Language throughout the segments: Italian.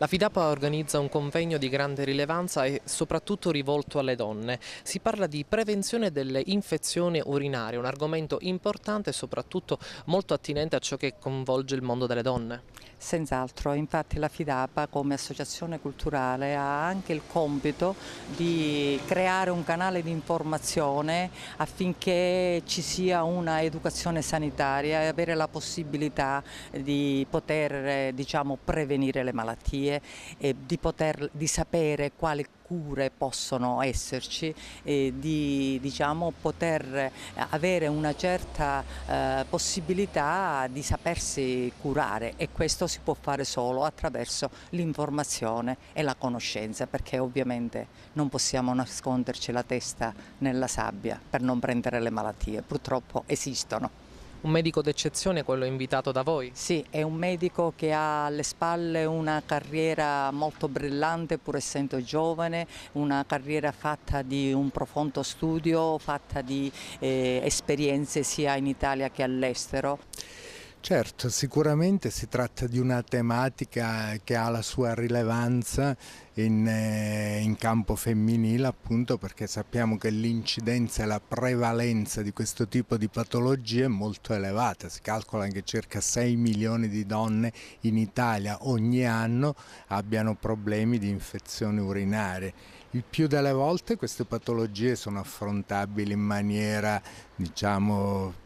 La FIDAPA organizza un convegno di grande rilevanza e soprattutto rivolto alle donne. Si parla di prevenzione delle infezioni urinarie, un argomento importante e soprattutto molto attinente a ciò che coinvolge il mondo delle donne. Senz'altro, infatti la FIDAPA come associazione culturale ha anche il compito di creare un canale di informazione affinché ci sia una educazione sanitaria e avere la possibilità di poter prevenire le malattie e di sapere quali cure possono esserci e di poter avere una certa possibilità di sapersi curare, e questo si può fare solo attraverso l'informazione e la conoscenza, perché ovviamente non possiamo nasconderci la testa nella sabbia per non prendere le malattie, purtroppo esistono. Un medico d'eccezione, quello invitato da voi. Sì, è un medico che ha alle spalle una carriera molto brillante, pur essendo giovane, una carriera fatta di un profondo studio, fatta di esperienze sia in Italia che all'estero. Certo, sicuramente si tratta di una tematica che ha la sua rilevanza in campo femminile, appunto perché sappiamo che l'incidenza e la prevalenza di questo tipo di patologie è molto elevata. Si calcola che circa 6 milioni di donne in Italia ogni anno abbiano problemi di infezioni urinarie. Il più delle volte queste patologie sono affrontabili in maniera,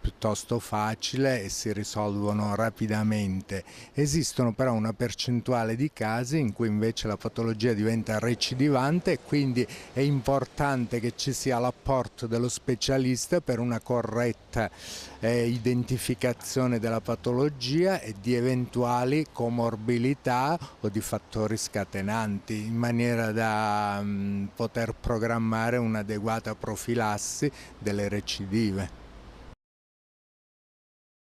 piuttosto facile e si risolvono rapidamente. Esistono però una percentuale di casi in cui invece la patologia diventa recidivante, e quindi è importante che ci sia l'apporto dello specialista per una corretta identificazione della patologia e di eventuali comorbilità o di fattori scatenanti, in maniera da poter programmare un'adeguata profilassi delle recidive.